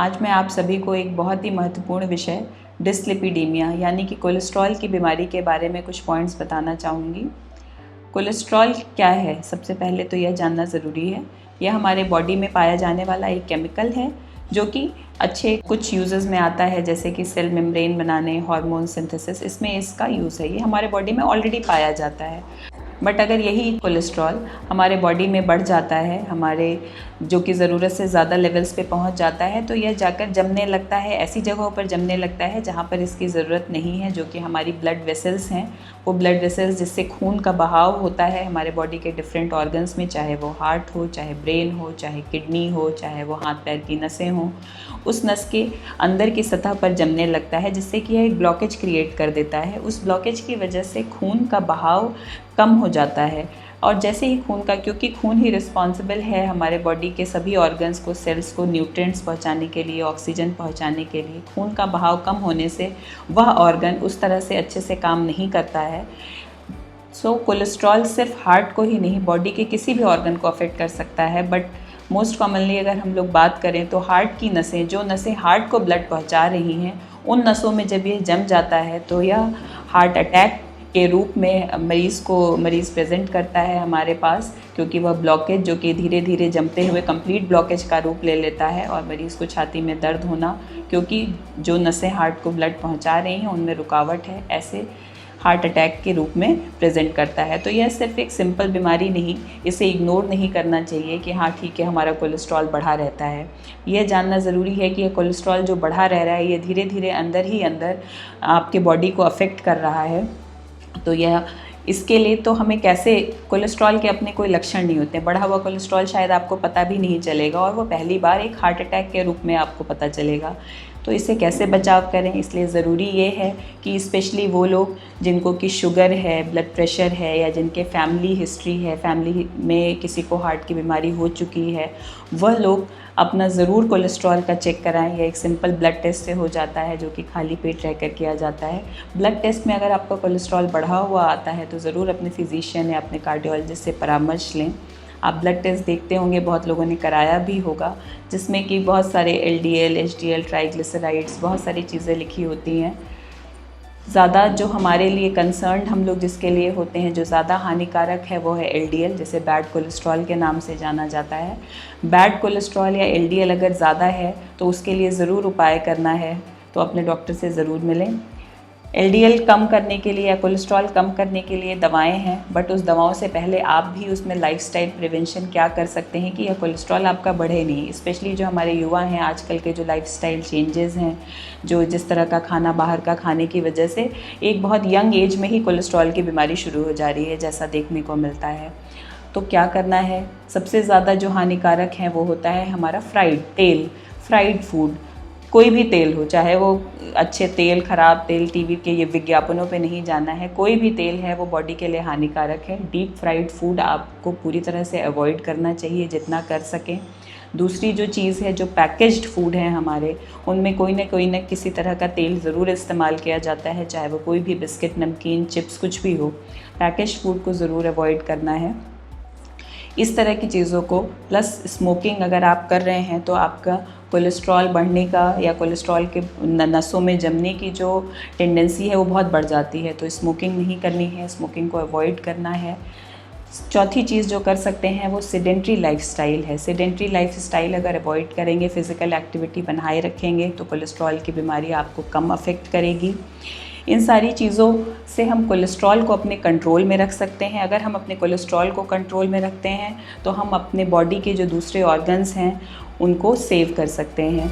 आज मैं आप सभी को एक बहुत ही महत्वपूर्ण विषय डिसलिपिडीमिया यानी कि कोलेस्ट्रॉल की बीमारी के बारे में कुछ पॉइंट्स बताना चाहूँगी। कोलेस्ट्रॉल क्या है? सबसे पहले तो यह जानना ज़रूरी है। यह हमारे बॉडी में पाया जाने वाला एक केमिकल है जो कि अच्छे कुछ यूजेस में आता है, जैसे कि सेल मेम्ब्रेन बनाने, हार्मोन सिंथेसिस, इसमें इसका यूज़ है। ये हमारे बॉडी में ऑलरेडी पाया जाता है। बट अगर यही कोलेस्ट्रॉल हमारे बॉडी में बढ़ जाता है, हमारे जो कि ज़रूरत से ज़्यादा लेवल्स पे पहुंच जाता है, तो यह जाकर जमने लगता है, ऐसी जगहों पर जमने लगता है जहां पर इसकी ज़रूरत नहीं है, जो कि हमारी ब्लड वेसल्स हैं। वो ब्लड वेसल्स जिससे खून का बहाव होता है हमारे बॉडी के डिफरेंट ऑर्गन्स में, चाहे वो हार्ट हो, चाहे ब्रेन हो, चाहे किडनी हो, चाहे वो हाथ पैर की नसें हों, उस नस के अंदर की सतह पर जमने लगता है, जिससे कि यह एक ब्लॉकेज क्रिएट कर देता है। उस ब्लॉकेज की वजह से खून का बहाव कम हो जाता है। और जैसे ही खून का, क्योंकि खून ही रिस्पॉन्सिबल है हमारे बॉडी के सभी ऑर्गन्स को, सेल्स को न्यूट्रिएंट्स पहुंचाने के लिए, ऑक्सीजन पहुंचाने के लिए, खून का बहाव कम होने से वह ऑर्गन उस तरह से अच्छे से काम नहीं करता है। कोलेस्ट्रॉल सिर्फ हार्ट को ही नहीं, बॉडी के किसी भी ऑर्गन को अफेक्ट कर सकता है। बट मोस्ट कॉमनली अगर हम लोग बात करें तो हार्ट की नसें, जो नसें हार्ट को ब्लड पहुंचा रही हैं, उन नसों में जब ये जम जाता है तो यह हार्ट अटैक के रूप में मरीज़ प्रेजेंट करता है हमारे पास, क्योंकि वह ब्लॉकेज जो कि धीरे धीरे जमते हुए कंप्लीट ब्लॉकेज का रूप ले लेता है और मरीज़ को छाती में दर्द होना, क्योंकि जो नसें हार्ट को ब्लड पहुंचा रही हैं उनमें रुकावट है, ऐसे हार्ट अटैक के रूप में प्रेजेंट करता है। तो यह सिर्फ एक सिंपल बीमारी नहीं, इसे इग्नोर नहीं करना चाहिए कि हाँ ठीक है हमारा कोलेस्ट्रॉल बढ़ा रहता है। यह जानना ज़रूरी है कि यह कोलेस्ट्रॉल जो बढ़ा रह रहा है ये धीरे धीरे अंदर ही अंदर आपके बॉडी को अफेक्ट कर रहा है। तो यह इसके लिए तो हमें कैसे, कोलेस्ट्रॉल के अपने कोई लक्षण नहीं होते। बढ़ा हुआ कोलेस्ट्रॉल शायद आपको पता भी नहीं चलेगा और वो पहली बार एक हार्ट अटैक के रूप में आपको पता चलेगा। तो इससे कैसे बचाव करें, इसलिए ज़रूरी ये है कि स्पेशली वो लोग जिनको कि शुगर है, ब्लड प्रेशर है, या जिनके फैमिली हिस्ट्री है, फैमिली में किसी को हार्ट की बीमारी हो चुकी है, वह लोग अपना ज़रूर कोलेस्ट्रॉल का चेक कराएं। यह एक सिंपल ब्लड टेस्ट से हो जाता है जो कि खाली पेट रहकर किया जाता है। ब्लड टेस्ट में अगर आपका कोलेस्ट्रॉल बढ़ा हुआ आता है तो ज़रूर अपने फिजिशियन या अपने कार्डियोलॉजिस्ट से परामर्श लें। आप ब्लड टेस्ट देखते होंगे, बहुत लोगों ने कराया भी होगा, जिसमें कि बहुत सारे LDL, HDL, ट्राइग्लिसराइड्स, बहुत सारी चीज़ें लिखी होती हैं। ज़्यादा जो हमारे लिए कंसर्न हम लोग जिसके लिए होते हैं, जो ज़्यादा हानिकारक है, वो है LDL, जिसे बैड कोलेस्ट्रॉल के नाम से जाना जाता है। बैड कोलेस्ट्रॉल या LDL अगर ज़्यादा है तो उसके लिए ज़रूर उपाय करना है, तो अपने डॉक्टर से ज़रूर मिलें। LDL कम करने के लिए या कोलेस्ट्रॉल कम करने के लिए दवाएं हैं, बट उस दवाओं से पहले आप भी उसमें लाइफस्टाइल प्रिवेंशन क्या कर सकते हैं कि यह कोलेस्ट्रॉल आपका बढ़े नहीं। स्पेशली जो हमारे युवा हैं, आजकल के जो लाइफस्टाइल चेंजेस हैं, जो जिस तरह का खाना बाहर का खाने की वजह से एक बहुत यंग एज में ही कोलेस्ट्रॉल की बीमारी शुरू हो जा रही है, जैसा देखने को मिलता है। तो क्या करना है? सबसे ज़्यादा जो हानिकारक है वो होता है हमारा फ्राइड फूड। कोई भी तेल हो, चाहे वो अच्छे तेल, ख़राब तेल, टीवी के ये विज्ञापनों पे नहीं जाना है, कोई भी तेल है वो बॉडी के लिए हानिकारक है। डीप फ्राइड फूड आपको पूरी तरह से अवॉइड करना चाहिए जितना कर सकें। दूसरी जो चीज़ है, जो पैकेज्ड फूड है हमारे, उनमें कोई ना किसी तरह का तेल ज़रूर इस्तेमाल किया जाता है, चाहे वो कोई भी बिस्किट, नमकीन, चिप्स, कुछ भी हो। पैकेज्ड फूड को ज़रूर अवॉइड करना है। इस तरह की चीज़ों को, प्लस स्मोकिंग अगर आप कर रहे हैं तो आपका कोलेस्ट्रॉल बढ़ने का या कोलेस्ट्रॉल के नसों में जमने की जो टेंडेंसी है वो बहुत बढ़ जाती है। तो स्मोकिंग नहीं करनी है, स्मोकिंग को अवॉइड करना है। चौथी चीज़ जो कर सकते हैं वो सेडेंट्री लाइफस्टाइल है। सेडेंट्री लाइफस्टाइल अगर अवॉइड करेंगे, फिज़िकल एक्टिविटी बनाए रखेंगे, तो कोलेस्ट्रॉल की बीमारी आपको कम अफेक्ट करेगी। इन सारी चीज़ों से हम कोलेस्ट्रॉल को अपने कंट्रोल में रख सकते हैं। अगर हम अपने कोलेस्ट्रॉल को कंट्रोल में रखते हैं तो हम अपने बॉडी के जो दूसरे ऑर्गन्स हैं उनको सेव कर सकते हैं।